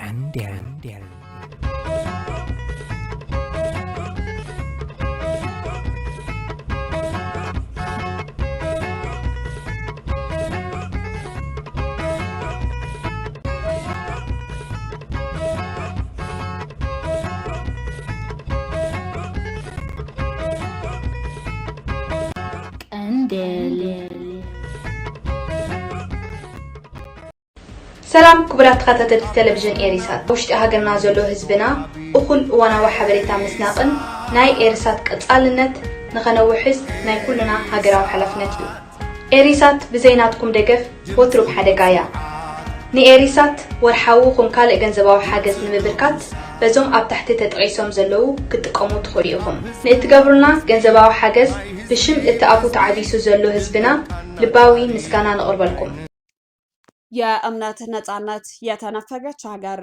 ቀንዴል ሰላም ክቡራት ተኸታተልቲ ቴሌቪዥን ኤሪሳት ውሽጢ ሃገርና ዘሎ ህዝብና እኹል እዋናዊ ሓበሬታ ምስናቕን ናይ ኤሪሳት ቀጻልነት ንኸነውሕዝ ናይ ኩልና ሃገራዊ ሓላፍነት እዩ። ኤሪሳት ብዘይናትኩም ደገፍ ወትሩ ብሓደጋ እያ። ንኤሪሳት ወርሓዊ ኹን ካልእ ገንዘባዊ ሓገዝ ንምብርካት በዞም ኣብ ታሕቲ ተጠቒሶም ዘለዉ ክትጥቀሙ ትኽእሉ ኢኹም። ንእትገብሩና ገንዘባዊ ሓገዝ ብሽም እቲ ኣፉ ተዓቢሱ ዘሎ ህዝብና ልባዊ ምስጋና ንቕርበልኩም። የእምነት ነጻነት የተነፈገች ሀገር።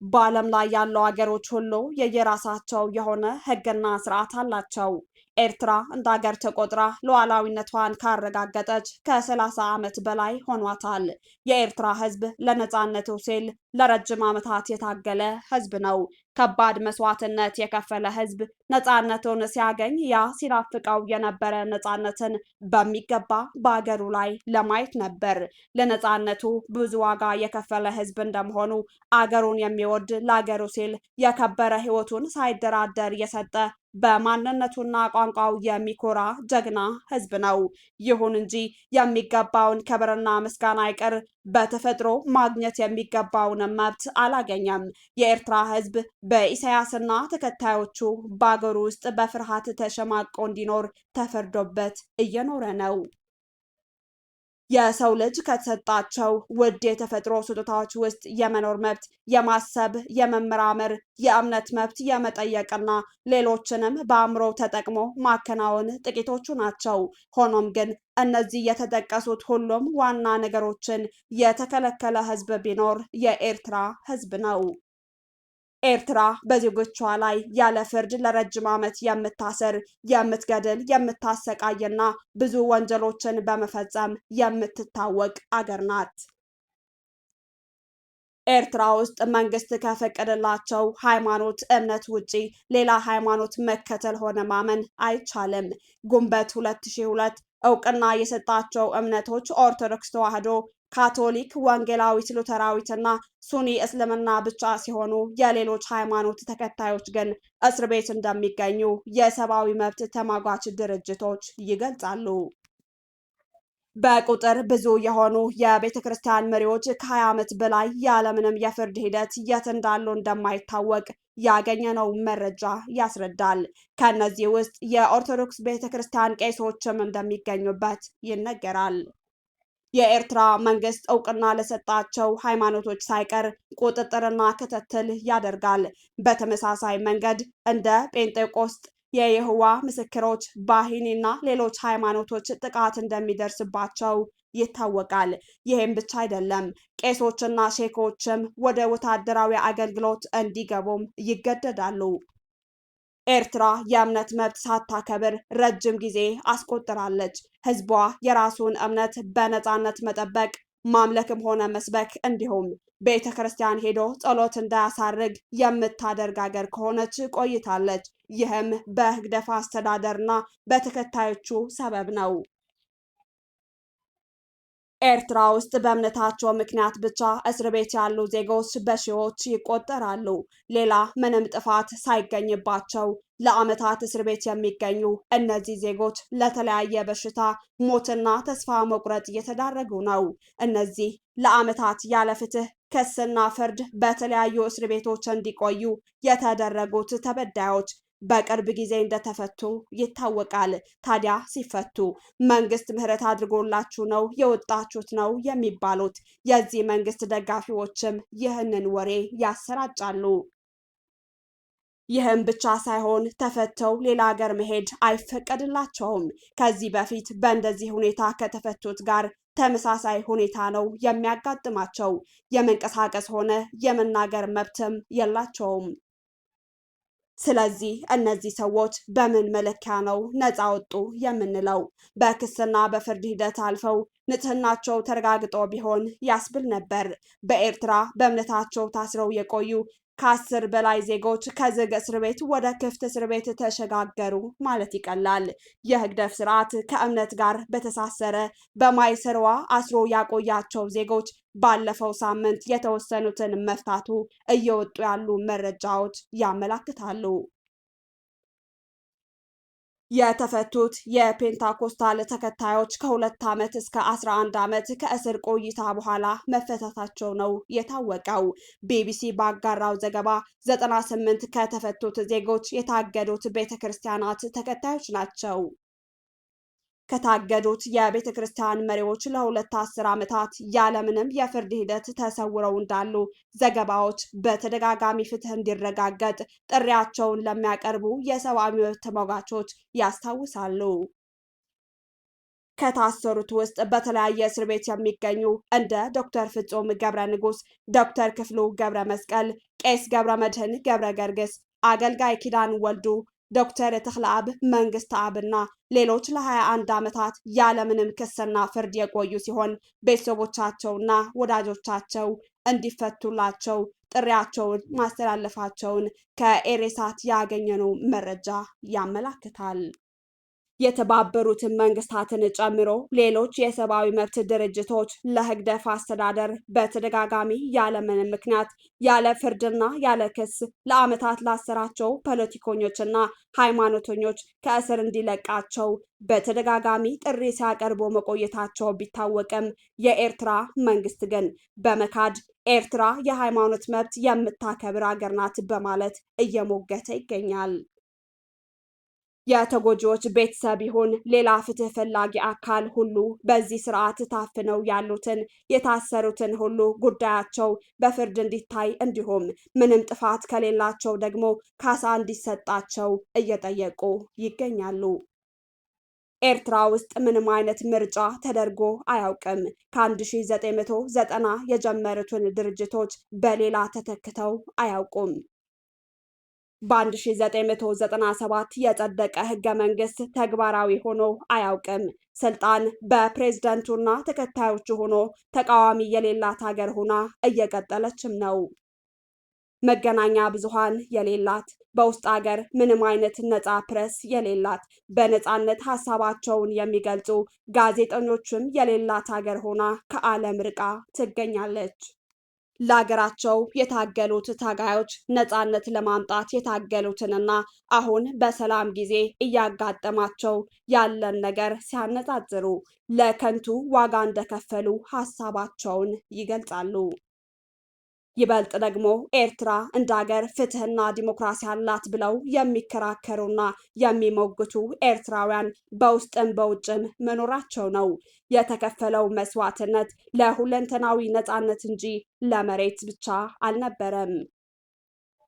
በዓለም ላይ ያሉ ሀገሮች ሁሉ የየራሳቸው የሆነ ህግና ስርዓት አላቸው። ኤርትራ እንደ ሀገር ተቆጥራ ሉዓላዊነቷን ካረጋገጠች ከ30 ዓመት በላይ ሆኗታል። የኤርትራ ህዝብ ለነጻነቱ ሲል ለረጅም ዓመታት የታገለ ህዝብ ነው። ከባድ መስዋዕትነት የከፈለ ህዝብ ነጻነቱን ሲያገኝ ያ ሲናፍቀው የነበረ ነጻነትን በሚገባ በአገሩ ላይ ለማየት ነበር። ለነጻነቱ ብዙ ዋጋ የከፈለ ህዝብ እንደመሆኑ አገሩን የሚወድ ለአገሩ ሲል የከበረ ህይወቱን ሳይደራደር የሰጠ በማንነቱና ቋንቋው የሚኮራ ጀግና ህዝብ ነው። ይሁን እንጂ የሚገባውን ክብርና ምስጋና አይቀር በተፈጥሮ ማግኘት የሚገባውን መብት አላገኘም። የኤርትራ ህዝብ በኢሳያስና ተከታዮቹ በአገሩ ውስጥ በፍርሃት ተሸማቆ እንዲኖር ተፈርዶበት እየኖረ ነው። የሰው ልጅ ከተሰጣቸው ውድ የተፈጥሮ ስጦታዎች ውስጥ የመኖር መብት፣ የማሰብ፣ የመመራመር፣ የእምነት መብት፣ የመጠየቅና ሌሎችንም በአእምሮ ተጠቅሞ ማከናወን ጥቂቶቹ ናቸው። ሆኖም ግን እነዚህ የተጠቀሱት ሁሉም ዋና ነገሮችን የተከለከለ ህዝብ ቢኖር የኤርትራ ህዝብ ነው። ኤርትራ በዜጎቿ ላይ ያለ ፍርድ ለረጅም ዓመት የምታስር፣ የምትገድል፣ የምታሰቃይና ብዙ ወንጀሎችን በመፈጸም የምትታወቅ አገር ናት። ኤርትራ ውስጥ መንግስት ከፈቀደላቸው ሃይማኖት እምነት ውጪ ሌላ ሃይማኖት መከተል ሆነ ማመን አይቻልም። ግንቦት 2002 እውቅና የሰጣቸው እምነቶች ኦርቶዶክስ ተዋሕዶ፣ ካቶሊክ፣ ወንጌላዊት ሉተራዊትና ሱኒ እስልምና ብቻ ሲሆኑ የሌሎች ሃይማኖት ተከታዮች ግን እስር ቤት እንደሚገኙ የሰብአዊ መብት ተሟጋች ድርጅቶች ይገልጻሉ። በቁጥር ብዙ የሆኑ የቤተ ክርስቲያን መሪዎች ከ20 ዓመት በላይ ያለምንም የፍርድ ሂደት የት እንዳሉ እንደማይታወቅ ያገኘነው መረጃ ያስረዳል። ከነዚህ ውስጥ የኦርቶዶክስ ቤተ ክርስቲያን ቄሶችም እንደሚገኙበት ይነገራል። የኤርትራ መንግስት እውቅና ለሰጣቸው ሃይማኖቶች ሳይቀር ቁጥጥርና ክትትል ያደርጋል። በተመሳሳይ መንገድ እንደ ጴንጤቆስጥ፣ የይሖዋ ምስክሮች፣ ባሂኒና ሌሎች ሃይማኖቶች ጥቃት እንደሚደርስባቸው ይታወቃል። ይህም ብቻ አይደለም፣ ቄሶችና ሼኮችም ወደ ወታደራዊ አገልግሎት እንዲገቡም ይገደዳሉ። ኤርትራ የእምነት መብት ሳታከብር ረጅም ጊዜ አስቆጥራለች። ህዝቧ የራሱን እምነት በነጻነት መጠበቅ፣ ማምለክም ሆነ መስበክ እንዲሁም ቤተ ክርስቲያን ሄዶ ጸሎት እንዳያሳርግ የምታደርግ አገር ከሆነች ቆይታለች። ይህም በህግደፍ አስተዳደርና በተከታዮቹ ሰበብ ነው። ኤርትራ ውስጥ በእምነታቸው ምክንያት ብቻ እስር ቤት ያሉ ዜጎች በሺዎች ይቆጠራሉ። ሌላ ምንም ጥፋት ሳይገኝባቸው ለዓመታት እስር ቤት የሚገኙ እነዚህ ዜጎች ለተለያየ በሽታ፣ ሞትና ተስፋ መቁረጥ እየተዳረጉ ነው። እነዚህ ለዓመታት ያለ ፍትህ፣ ክስና ፍርድ በተለያዩ እስር ቤቶች እንዲቆዩ የተደረጉት ተበዳዮች በቅርብ ጊዜ እንደተፈቱ ይታወቃል። ታዲያ ሲፈቱ መንግስት ምህረት አድርጎላችሁ ነው የወጣችሁት ነው የሚባሉት የዚህ መንግስት ደጋፊዎችም ይህንን ወሬ ያሰራጫሉ። ይህም ብቻ ሳይሆን ተፈተው ሌላ ሀገር መሄድ አይፈቀድላቸውም። ከዚህ በፊት በእንደዚህ ሁኔታ ከተፈቱት ጋር ተመሳሳይ ሁኔታ ነው የሚያጋጥማቸው። የመንቀሳቀስ ሆነ የመናገር መብትም የላቸውም። ስለዚህ እነዚህ ሰዎች በምን መለኪያ ነው ነፃ ወጡ የምንለው? በክስና በፍርድ ሂደት አልፈው ንጽህናቸው ተረጋግጦ ቢሆን ያስብል ነበር። በኤርትራ በእምነታቸው ታስረው የቆዩ ከ10 በላይ ዜጎች ከዝግ እስር ቤት ወደ ክፍት እስር ቤት ተሸጋገሩ ማለት ይቀላል። የህግደፍ ስርዓት ከእምነት ጋር በተሳሰረ በማይሰርዋ አስሮ ያቆያቸው ዜጎች ባለፈው ሳምንት የተወሰኑትን መፍታቱ እየወጡ ያሉ መረጃዎች ያመላክታሉ። የተፈቱት የፔንታኮስታል ተከታዮች ከ2 ዓመት እስከ 11 ዓመት ከእስር ቆይታ በኋላ መፈታታቸው ነው የታወቀው። ቢቢሲ ባጋራው ዘገባ 98 ከተፈቱት ዜጎች የታገዱት ቤተክርስቲያናት ተከታዮች ናቸው። ከታገዱት የቤተ ክርስቲያን መሪዎች ለ2 10 ዓመታት ያለምንም የፍርድ ሂደት ተሰውረው እንዳሉ ዘገባዎች በተደጋጋሚ ፍትህ እንዲረጋገጥ ጥሪያቸውን ለሚያቀርቡ የሰብአዊ መብት ተሟጋቾች ያስታውሳሉ። ከታሰሩት ውስጥ በተለያየ እስር ቤት የሚገኙ እንደ ዶክተር ፍጹም ገብረ ንጉስ፣ ዶክተር ክፍሉ ገብረ መስቀል፣ ቄስ ገብረ መድህን ገብረ ገርግስ፣ አገልጋይ ኪዳን ወልዱ፣ ዶክተር ተክለአብ መንግስት አብና ሌሎች ለ21 ዓመታት ያለምንም ክስና ፍርድ የቆዩ ሲሆን ቤተሰቦቻቸውና ወዳጆቻቸው እንዲፈቱላቸው ጥሪያቸውን ማስተላለፋቸውን ከኤሬሳት ያገኘነው መረጃ ያመላክታል። የተባበሩት መንግስታትን ጨምሮ ሌሎች የሰብአዊ መብት ድርጅቶች ለህግደፍ አስተዳደር በተደጋጋሚ ያለምንም ምክንያት ያለ ፍርድና ያለ ክስ ለዓመታት ላሰራቸው ፖለቲከኞችና ሃይማኖተኞች ከእስር እንዲለቃቸው በተደጋጋሚ ጥሪ ሲያቀርቡ መቆየታቸው ቢታወቅም የኤርትራ መንግስት ግን በመካድ ኤርትራ የሃይማኖት መብት የምታከብር ሀገር ናት በማለት እየሞገተ ይገኛል። የተጎጂዎች ቤተሰብ ይሁን ሌላ ፍትህ ፈላጊ አካል ሁሉ በዚህ ስርዓት ታፍነው ያሉትን የታሰሩትን ሁሉ ጉዳያቸው በፍርድ እንዲታይ እንዲሁም ምንም ጥፋት ከሌላቸው ደግሞ ካሳ እንዲሰጣቸው እየጠየቁ ይገኛሉ። ኤርትራ ውስጥ ምንም አይነት ምርጫ ተደርጎ አያውቅም። ከ1990 የጀመሩትን ድርጅቶች በሌላ ተተክተው አያውቁም። በ1997 የጸደቀ ህገ መንግስት ተግባራዊ ሆኖ አያውቅም። ስልጣን በፕሬዝደንቱና ተከታዮቹ ሆኖ ተቃዋሚ የሌላት ሀገር ሆና እየቀጠለችም ነው። መገናኛ ብዙሃን የሌላት፣ በውስጥ ሀገር ምንም አይነት ነፃ ፕሬስ የሌላት፣ በነፃነት ሀሳባቸውን የሚገልጹ ጋዜጠኞችም የሌላት ሀገር ሆና ከዓለም ርቃ ትገኛለች። ለሀገራቸው የታገሉት ታጋዮች ነፃነት ለማምጣት የታገሉትንና አሁን በሰላም ጊዜ እያጋጠማቸው ያለን ነገር ሲያነጻጽሩ ለከንቱ ዋጋ እንደከፈሉ ሀሳባቸውን ይገልጻሉ። ይበልጥ ደግሞ ኤርትራ እንደ ሀገር ፍትህና ዲሞክራሲ አላት ብለው የሚከራከሩና የሚሞግቱ ኤርትራውያን በውስጥም በውጭም መኖራቸው ነው። የተከፈለው መስዋዕትነት ለሁለንተናዊ ነፃነት እንጂ ለመሬት ብቻ አልነበረም።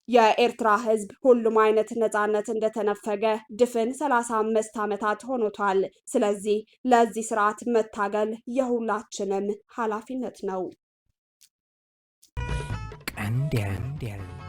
የኤርትራ ህዝብ ሁሉም አይነት ነፃነት እንደተነፈገ ድፍን 35 ዓመታት ሆኖታል። ስለዚህ ለዚህ ስርዓት መታገል የሁላችንም ኃላፊነት ነው። Andian.